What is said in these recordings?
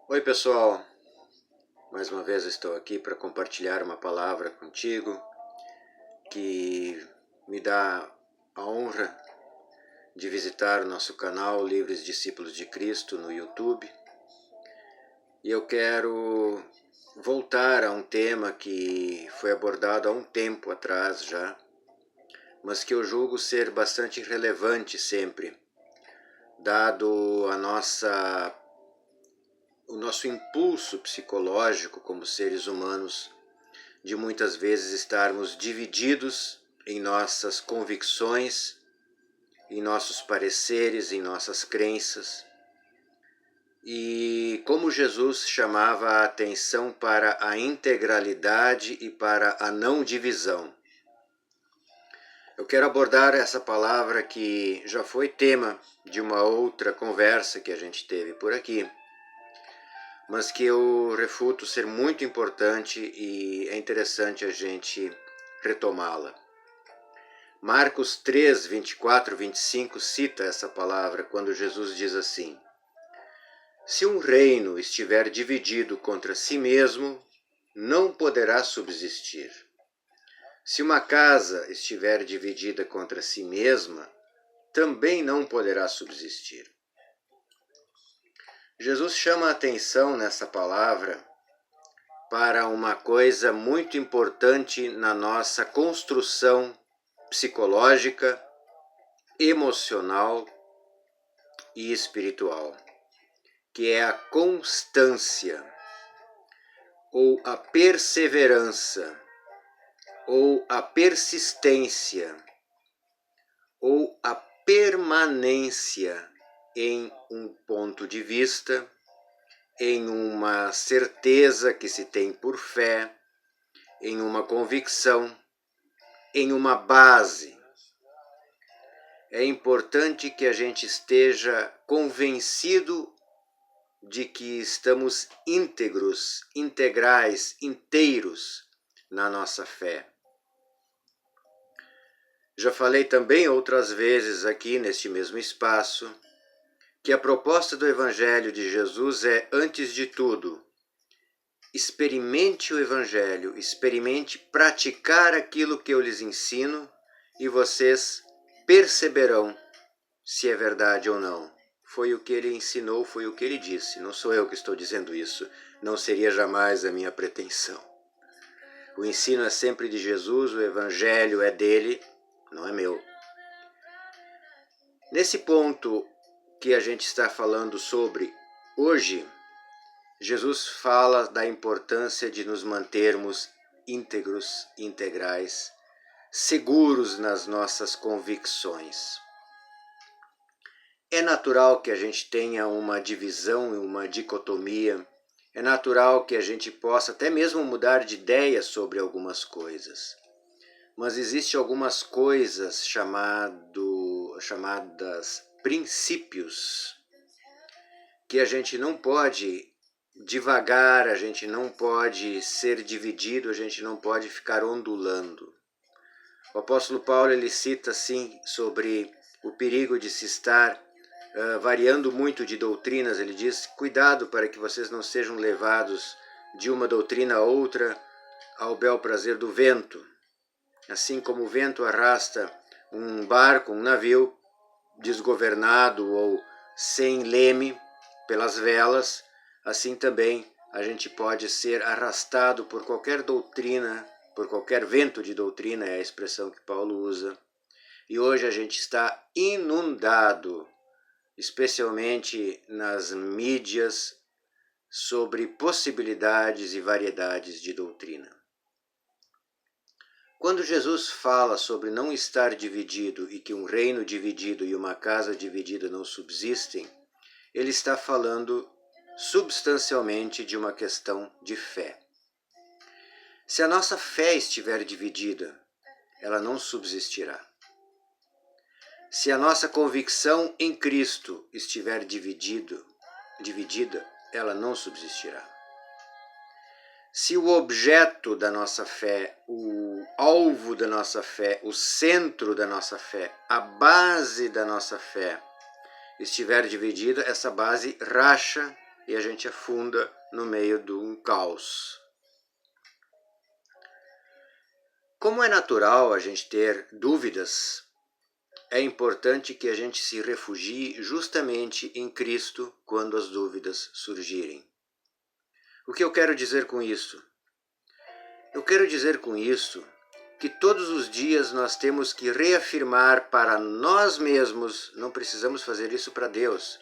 Oi pessoal, mais uma vez estou aqui para compartilhar uma palavra contigo que me dá a honra de visitar o nosso canal Livres Discípulos de Cristo no YouTube. E eu quero voltar a um tema que foi abordado há um tempo atrás já, mas que eu julgo ser bastante relevante sempre, dado o nosso impulso psicológico como seres humanos de muitas vezes estarmos divididos em nossas convicções, em nossos pareceres, em nossas crenças. E como Jesus chamava a atenção para a integralidade e para a não divisão. Eu quero abordar essa palavra que já foi tema de uma outra conversa que a gente teve por aqui, mas que eu refuto ser muito importante e é interessante a gente retomá-la. Marcos 3, 24, 25 cita essa palavra quando Jesus diz assim: se um reino estiver dividido contra si mesmo, não poderá subsistir. Se uma casa estiver dividida contra si mesma, também não poderá subsistir. Jesus chama a atenção nessa palavra para uma coisa muito importante na nossa construção psicológica, emocional e espiritual, que é a constância, ou a perseverança, ou a persistência, ou a permanência em um ponto de vista, em uma certeza que se tem por fé, em uma convicção, em uma base. É importante que a gente esteja convencido de que estamos íntegros, integrais, inteiros na nossa fé. Já falei também outras vezes aqui neste mesmo espaço que a proposta do Evangelho de Jesus é, antes de tudo, experimente o Evangelho, experimente praticar aquilo que eu lhes ensino e vocês perceberão se é verdade ou não. Foi o que ele ensinou, foi o que ele disse. Não sou eu que estou dizendo isso. Não seria jamais a minha pretensão. O ensino é sempre de Jesus, o Evangelho é dele, não é meu. Nesse ponto que a gente está falando sobre hoje, Jesus fala da importância de nos mantermos íntegros, integrais, seguros nas nossas convicções. É natural que a gente tenha uma divisão e uma dicotomia, é natural que a gente possa até mesmo mudar de ideia sobre algumas coisas. Mas existem algumas coisas chamadas princípios que a gente não pode divagar, a gente não pode ser dividido, a gente não pode ficar ondulando. O apóstolo Paulo ele cita assim sobre o perigo de se estar variando muito de doutrinas. Ele diz: cuidado para que vocês não sejam levados de uma doutrina a outra ao bel prazer do vento. Assim como o vento arrasta um barco, um navio desgovernado ou sem leme pelas velas, assim também a gente pode ser arrastado por qualquer doutrina, por qualquer vento de doutrina, é a expressão que Paulo usa. E hoje a gente está inundado, especialmente nas mídias, sobre possibilidades e variedades de doutrina. Quando Jesus fala sobre não estar dividido e que um reino dividido e uma casa dividida não subsistem, ele está falando substancialmente de uma questão de fé. Se a nossa fé estiver dividida, ela não subsistirá. Se a nossa convicção em Cristo estiver dividida, ela não subsistirá. Se o objeto da nossa fé, o alvo da nossa fé, o centro da nossa fé, a base da nossa fé estiver dividida, essa base racha e a gente afunda no meio de um caos. Como é natural a gente ter dúvidas, é importante que a gente se refugie justamente em Cristo quando as dúvidas surgirem. O que eu quero dizer com isso? Eu quero dizer com isso que todos os dias nós temos que reafirmar para nós mesmos, não precisamos fazer isso para Deus,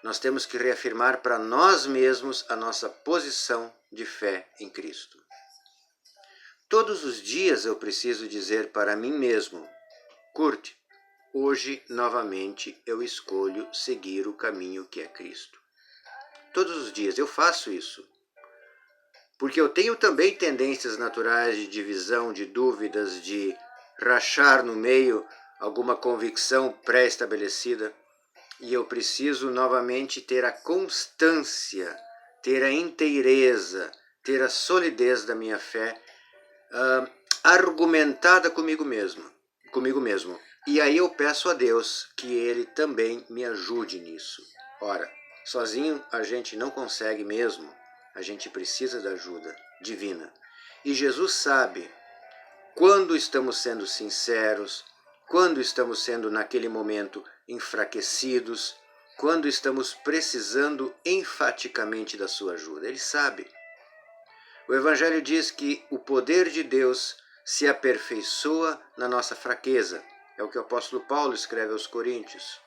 nós temos que reafirmar para nós mesmos a nossa posição de fé em Cristo. Todos os dias eu preciso dizer para mim mesmo, Kurt, hoje novamente eu escolho seguir o caminho que é Cristo. Todos os dias eu faço isso. Porque eu tenho também tendências naturais de divisão, de dúvidas, de rachar no meio alguma convicção pré-estabelecida. E eu preciso novamente ter a constância, ter a inteireza, ter a solidez da minha fé argumentada comigo mesmo. E aí eu peço a Deus que Ele também me ajude nisso. Ora, sozinho a gente não consegue mesmo. A gente precisa da ajuda divina. E Jesus sabe quando estamos sendo sinceros, quando estamos sendo naquele momento enfraquecidos, quando estamos precisando enfaticamente da sua ajuda. Ele sabe. O Evangelho diz que o poder de Deus se aperfeiçoa na nossa fraqueza. É o que o apóstolo Paulo escreve aos Coríntios.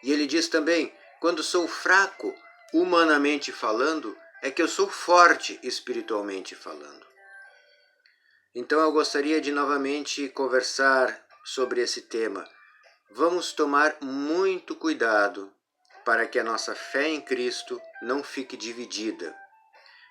E ele diz também, quando sou fraco, humanamente falando, é que eu sou forte espiritualmente falando. Então eu gostaria de novamente conversar sobre esse tema. Vamos tomar muito cuidado para que a nossa fé em Cristo não fique dividida,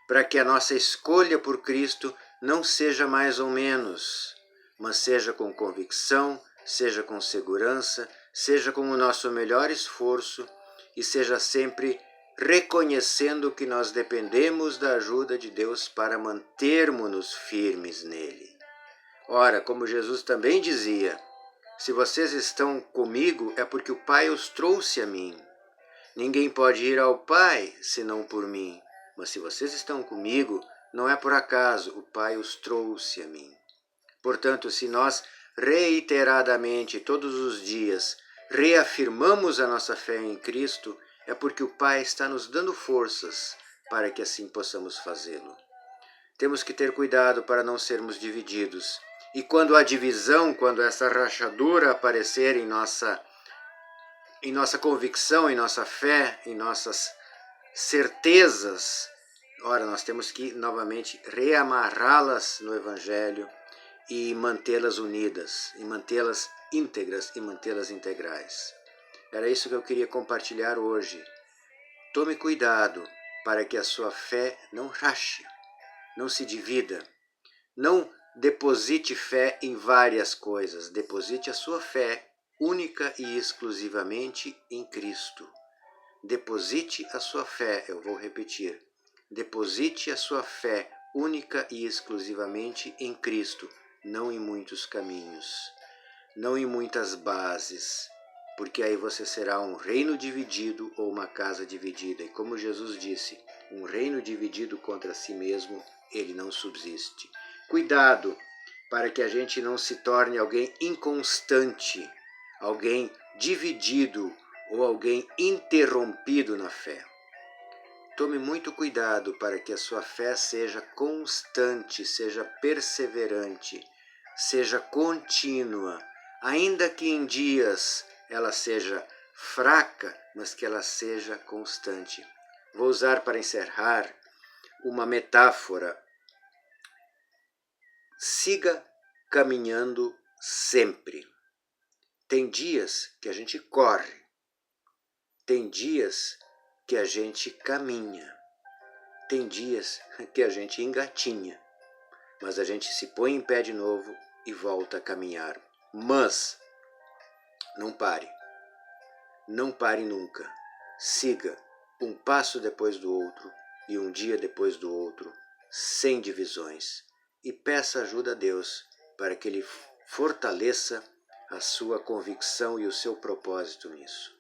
para que a nossa escolha por Cristo não seja mais ou menos, mas seja com convicção, seja com segurança, seja com o nosso melhor esforço e seja sempre reconhecendo que nós dependemos da ajuda de Deus para mantermos-nos firmes nele. Ora, como Jesus também dizia, se vocês estão comigo é porque o Pai os trouxe a mim. Ninguém pode ir ao Pai senão por mim, mas se vocês estão comigo, não é por acaso, o Pai os trouxe a mim. Portanto, se nós reiteradamente, todos os dias, reafirmamos a nossa fé em Cristo, é porque o Pai está nos dando forças para que assim possamos fazê-lo. Temos que ter cuidado para não sermos divididos. E quando a divisão, quando essa rachadura aparecer em nossa convicção, em nossa fé, em nossas certezas, ora, nós temos que novamente reamarrá-las no Evangelho e mantê-las unidas, e mantê-las íntegras e mantê-las integrais. Era isso que eu queria compartilhar hoje. Tome cuidado para que a sua fé não rache, não se divida. Não deposite fé em várias coisas. Deposite a sua fé única e exclusivamente em Cristo. Deposite a sua fé, eu vou repetir. Deposite a sua fé única e exclusivamente em Cristo, não em muitos caminhos, não em muitas bases, porque aí você será um reino dividido ou uma casa dividida. E como Jesus disse, um reino dividido contra si mesmo, ele não subsiste. Cuidado para que a gente não se torne alguém inconstante, alguém dividido ou alguém interrompido na fé. Tome muito cuidado para que a sua fé seja constante, seja perseverante, seja contínua, ainda que em dias ela seja fraca, mas que ela seja constante. Vou usar para encerrar uma metáfora. Siga caminhando sempre. Tem dias que a gente corre, tem dias que a gente caminha, tem dias que a gente engatinha, mas a gente se põe em pé de novo e volta a caminhar. Mas não pare nunca. Siga um passo depois do outro e um dia depois do outro, sem divisões. E peça ajuda a Deus para que Ele fortaleça a sua convicção e o seu propósito nisso.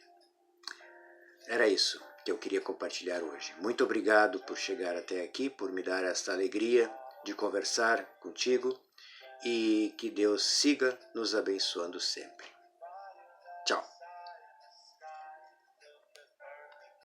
Era isso. que eu queria compartilhar hoje. Muito obrigado por chegar até aqui, por me dar esta alegria de conversar contigo e que Deus siga nos abençoando sempre. Tchau.